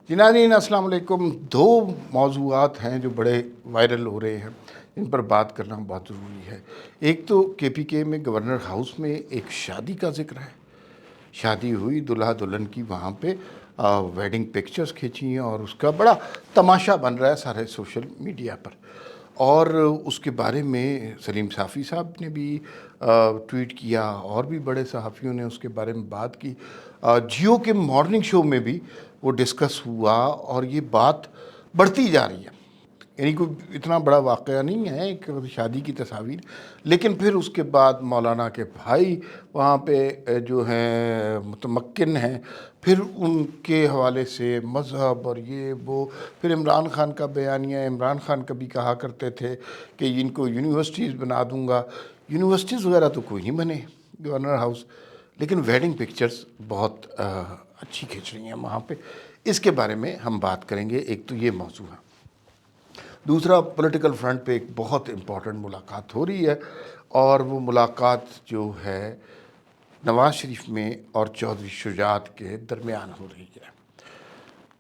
जी नाज़रीन अस्सलाम वालेकुम। दो मौज़ूआत हैं जो बड़े वायरल हो रहे हैं, इन पर बात करना बहुत ज़रूरी है। एक तो KPK में गवर्नर हाउस में एक शादी का ज़िक्र है। शादी हुई, दूल्हा दुल्हन की वहाँ पे वेडिंग पिक्चर्स खींची और उसका बड़ा तमाशा बन रहा है सारे सोशल मीडिया पर। और उसके बारे में सलीम साफ़ी साहब ने भी ट्वीट किया और भी बड़े सहाफ़ियों ने उसके बारे में बात की। जियो के मॉर्निंग शो में भी वो डिस्कस हुआ और ये बात बढ़ती जा रही है। यानी कोई इतना बड़ा वाक़या नहीं है एक शादी की तस्वीर, लेकिन फिर उसके बाद मौलाना के भाई वहाँ पे जो हैं मुतमक्किन हैं, फिर उनके हवाले से मज़हब और ये वो, फिर इमरान खान का बयानिया। इमरान खान कभी कहा करते थे कि इनको यूनिवर्सिटीज़ बना दूँगा। यूनिवर्सिटीज़ वगैरह तो कोई नहीं बने गवर्नर हाउस, लेकिन वेडिंग पिक्चर्स बहुत अच्छी खींच रही हैं वहाँ पे। इसके बारे में हम बात करेंगे। एक तो ये मौजू है। दूसरा, पॉलिटिकल फ्रंट पे एक बहुत इम्पॉर्टेंट मुलाकात हो रही है और वो मुलाकात जो है नवाज़ शरीफ में और चौधरी शुजात के दरमियान हो रही है।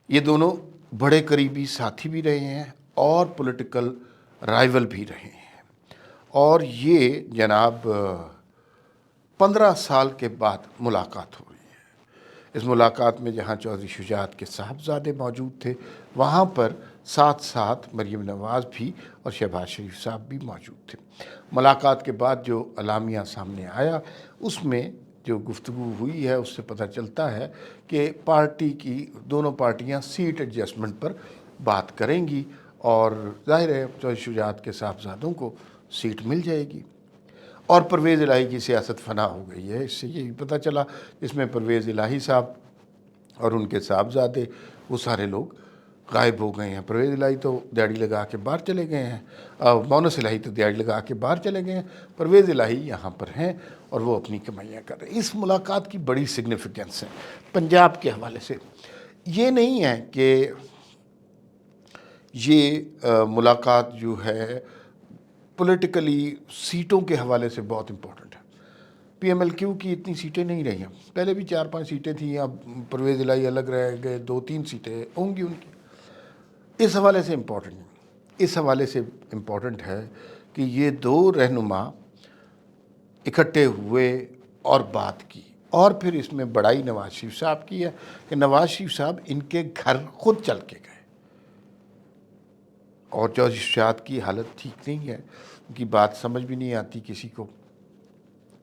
ये दोनों बड़े करीबी साथी भी रहे हैं और पॉलिटिकल राइवल भी रहे हैं। और ये जनाब 15 साल के बाद मुलाकात हो रही है। इस मुलाकात में जहाँ चौधरी शुजात के साहबजादे मौजूद थे, वहाँ पर साथ साथ मरीम नवाज़ भी और शहबाज शरीफ साहब भी मौजूद थे। मुलाकात के बाद जो अलामिया सामने आया, उसमें जो गुफ्तगू हुई है उससे पता चलता है कि पार्टी की दोनों पार्टियां सीट एडजस्टमेंट पर बात करेंगी और ज़ाहिर है चौधरी शुजात के साहबजादों को सीट मिल जाएगी। और परवेज़ इलाही की सियासत फना हो गई है, इससे यही पता चला। इसमें परवेज़ इलाही साहब और उनके साहबजादे वो सारे लोग गायब हो गए हैं। परवेज़ इलाही तो दिहाड़ी लगा के बाहर चले गए हैं, मोनस इलाही तो दिहाड़ी लगा के बाहर चले गए हैं। परवेज़ इलाही यहाँ पर हैं और वो अपनी कमाइयाँ कर रहे हैं। इस मुलाकात की बड़ी सिग्निफिकेंस है पंजाब के हवाले से। ये नहीं है कि ये मुलाकात जो है पॉलिटिकली सीटों के हवाले से बहुत इम्पोर्टेंट है। PMLQ की इतनी सीटें नहीं रही हैं, पहले भी 4-5 सीटें थी, अब परवेज़ इलाही अलग रह गए, 2-3 सीटें होंगी उनकी। इस हवाले से इम्पोर्टेंट है, इस हवाले से इम्पोर्टेंट है कि ये दो रहनुमा इकट्ठे हुए और बात की। और फिर इसमें बड़ाई नवाज़ शरीफ साहब की है कि नवाज़ शरीफ साहब इनके घर खुद चल के गए और चौधरी शुजात की हालत ठीक नहीं है, उनकी बात समझ भी नहीं आती किसी को,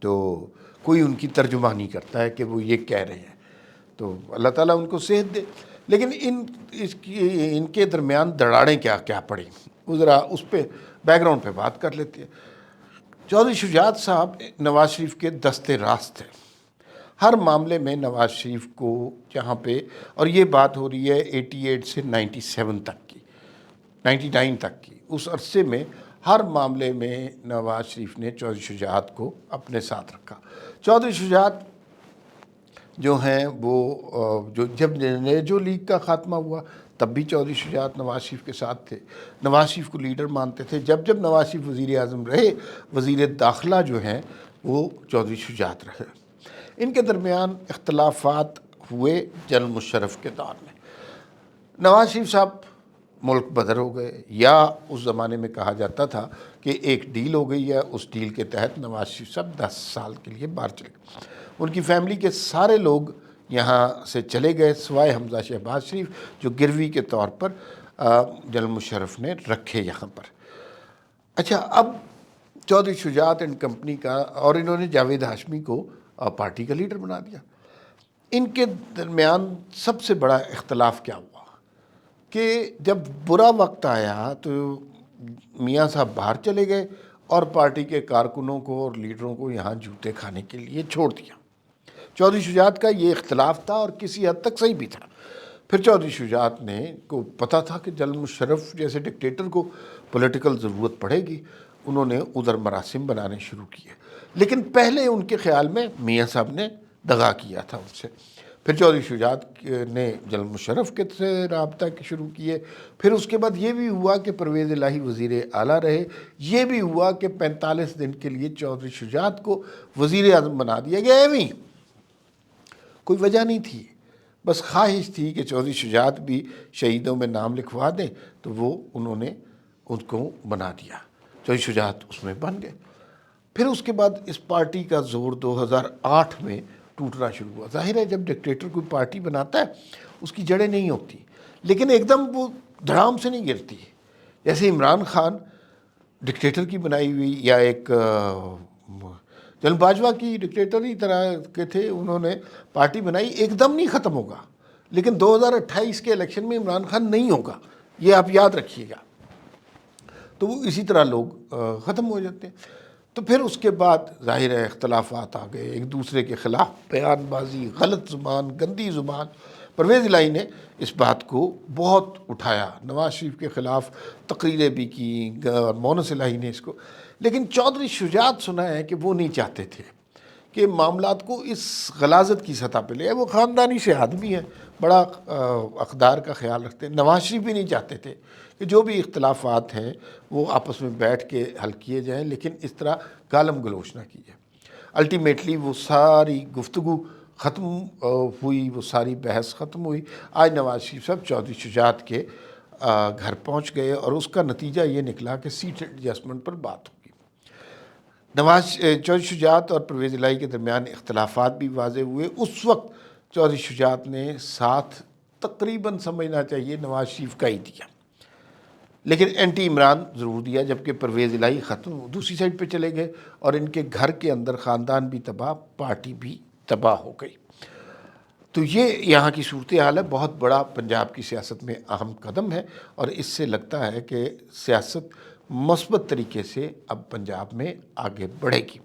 तो कोई उनकी तर्जुमानी करता है कि वो ये कह रहे हैं, तो अल्लाह ताला उनको सेहत दे। लेकिन इनके दरमियान दरारें क्या क्या पड़ी, वो ज़रा उस पर बैकग्राउंड पे बात कर लेते हैं। चौधरी शुजात साहब नवाज़ शरीफ के दस्ते रास्त थे। हर मामले में नवाज़ शरीफ को जहाँ पे, और ये बात हो रही है 88 से 97 तक की, 99 तक की, उस अरसे में हर मामले में नवाज़ शरीफ ने चौधरी शुजात को अपने साथ रखा। चौधरी शुजात जो हैं वो जो जब नेजो लीग का ख़ात्मा हुआ तब भी चौधरी शुजात नवाज़ शरीफ के साथ थे, नवाज़ शरीफ को लीडर मानते थे। जब जब नवाज़ शरीफ वज़ीर आज़म रहे, वज़ीर दाखिला जो हैं वो चौधरी शुजात रहे। इनके दरमियान इख्तलाफात हुए जनरल मुशर्रफ के दौर में। नवाज़ शरीफ साहब मुल्क बदर हो गए, या उस ज़माने में कहा जाता था कि एक डील हो गई है, उस डील के तहत नवाज़ शरीफ साहब 10 साल के लिए बाहर चले गए। उनकी फैमिली के सारे लोग यहाँ से चले गए सिवाय हमज़ा शहबाज शरीफ, जो गिरवी के तौर पर जनरल मुशर्रफ ने रखे यहाँ पर। अच्छा, अब चौधरी शुजात एंड कंपनी का, और इन्होंने जावेद हाशमी को पार्टी का लीडर बना दिया। इनके दरमियान सबसे बड़ा इख्तलाफ क्या हुआ कि जब बुरा वक्त आया तो मियाँ साहब बाहर चले गए और पार्टी के कारकुनों को और लीडरों को यहाँ जूते खाने के लिए छोड़ दिया। चौधरी शुजात का ये इख्तलाफ था और किसी हद तक सही भी था। फिर चौधरी शुजात ने को पता था कि जनरल मुशर्रफ जैसे डिक्टेटर को पॉलिटिकल ज़रूरत पड़ेगी, उन्होंने उधर मरासिम बनाने शुरू किए। लेकिन पहले उनके ख़्याल में मियाँ साहब ने दगा किया था उनसे। फिर चौधरी शुजात ने जनरल मुशर्रफ के से रबता शुरू किए। फिर उसके बाद ये भी हुआ कि परवेज़ इलाही वज़ीर आला रहे। ये भी हुआ कि 45 दिन के लिए चौधरी शुजात को वज़ीर आज़म बना दिया गया। एवं कोई वजह नहीं थी, بس خواہش تھی کہ چودھری شجاعت بھی شہیدوں میں نام لکھوا دیں، تو وہ انہوں نے ان کو بنا دیا، چودھری شجاعت اس میں بن گئے۔ پھر اس کے بعد اس پارٹی کا زور 2008 میں ٹوٹنا شروع ہوا۔ ظاہر ہے جب ڈکٹیٹر کوئی پارٹی بناتا ہے اس کی جڑیں نہیں ہوتی، لیکن ایک دم وہ دھڑام سے نہیں گرتی۔ جیسے عمران خان ڈکٹیٹر کی بنائی ہوئی، یا ایک جنرل باجوہ کی ڈکٹیٹر ہی طرح کے تھے، انہوں نے پارٹی بنائی، ایک دم نہیں ختم ہوگا، لیکن 2028 کے الیکشن میں عمران خان نہیں ہوگا، یہ آپ یاد رکھیے گا۔ تو وہ اسی طرح لوگ ختم ہو جاتے ہیں۔ تو پھر اس کے بعد ظاہر ہے اختلافات آ گئے، ایک دوسرے کے خلاف بیان بازی، غلط زبان، گندی زبان۔ پرویز الہی نے اس بات کو بہت اٹھایا، نواز شریف کے خلاف تقریریں بھی کی، مونس الہی نے اس کو، لیکن چودھری شجاعت سنا ہے کہ وہ نہیں چاہتے تھے کہ معاملات کو اس غلاظت کی سطح پہ لے۔ وہ خاندانی سے آدمی ہیں، بڑا اقدار کا خیال رکھتے ہیں۔ نواز شریف بھی نہیں چاہتے تھے کہ جو بھی اختلافات ہیں وہ آپس میں بیٹھ کے حل کیے جائیں، لیکن اس طرح گالم گلوچ نہ کی جائے۔ الٹیمیٹلی وہ ساری گفتگو ختم ہوئی، وہ ساری بحث ختم ہوئی۔ آج نواز شریف صاحب چودھری شجاعت کے گھر پہنچ گئے، اور اس کا نتیجہ یہ نکلا کہ سیٹ ایڈجسٹمنٹ پر بات ہوگی۔ چودھری شجاعت اور پرویز الہی کے درمیان اختلافات بھی واضح ہوئے۔ اس وقت چودھری شجاعت نے ساتھ تقریباً سمجھنا چاہیے نواز شریف کا ہی دیا، لیکن اینٹی عمران ضرور دیا، جبکہ پرویز الہی ختم دوسری سائڈ پہ چلے گئے، اور ان کے گھر کے اندر خاندان بھی تباہ، پارٹی بھی تباہ ہو گئی۔ تو یہ یہاں کی صورتحال ہے، بہت بڑا پنجاب کی سیاست میں اہم قدم ہے، اور اس سے لگتا ہے کہ سیاست مثبت طریقے سے اب پنجاب میں آگے بڑھے گی۔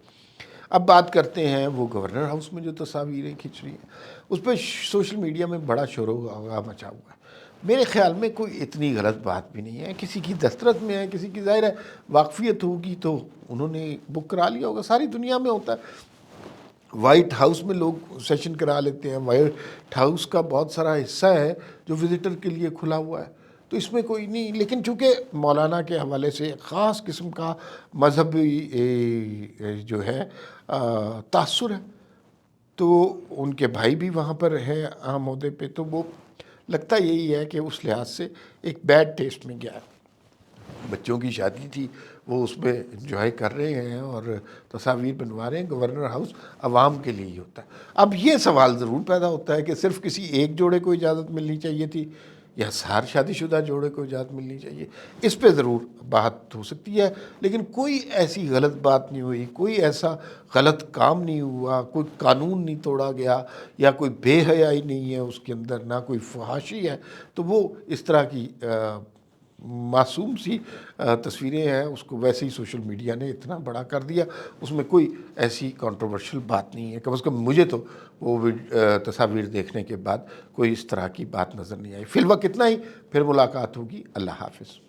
اب بات کرتے ہیں وہ گورنر ہاؤس میں جو تصاویریں کھنچ رہی ہیں، اس پہ سوشل میڈیا میں بڑا شور و غوغا مچا ہوا ہے۔ میرے خیال میں کوئی اتنی غلط بات بھی نہیں ہے، کسی کی دسترس میں ہے، کسی کی ظاہر ہے واقفیت ہوگی تو انہوں نے بک کرا لیا ہوگا، ساری دنیا میں ہوتا ہے۔ وائٹ ہاؤس میں لوگ سیشن کرا لیتے ہیں، وائٹ ہاؤس کا بہت سارا حصہ ہے جو وزٹر کے لیے کھلا ہوا ہے، تو اس میں کوئی نہیں۔ لیکن چونکہ مولانا کے حوالے سے خاص قسم کا مذہبی جو ہے تاثر ہے، تو ان کے بھائی بھی وہاں پر ہیں اہم عہدے پہ، تو وہ لگتا یہی ہے کہ اس لحاظ سے ایک بیڈ ٹیسٹ میں گیا ہے۔ بچوں کی شادی تھی، وہ اس میں انجوائے کر رہے ہیں اور تصاویر بنوا رہے ہیں۔ گورنر ہاؤس عوام کے لیے ہی ہوتا ہے۔ اب یہ سوال ضرور پیدا ہوتا ہے کہ صرف کسی ایک جوڑے کو اجازت ملنی چاہیے تھی، یا ہر شادی شدہ جوڑے کو اجازت ملنی چاہیے؟ اس پہ ضرور بات ہو سکتی ہے، لیکن کوئی ایسی غلط بات نہیں ہوئی، کوئی ایسا غلط کام نہیں ہوا، کوئی قانون نہیں توڑا گیا، یا کوئی بے حیائی نہیں ہے اس کے اندر، نہ کوئی فحاشی ہے۔ تو وہ اس طرح کی معصوم سی تصویریں ہیں، اس کو ویسے ہی سوشل میڈیا نے اتنا بڑا کر دیا، اس میں کوئی ایسی کنٹروورشل بات نہیں ہے۔ کم از کم مجھے تو وہ تصاویر دیکھنے کے بعد کوئی اس طرح کی بات نظر نہیں آئی۔ فی الوقت اتنا ہی، پھر ملاقات ہوگی۔ اللہ حافظ۔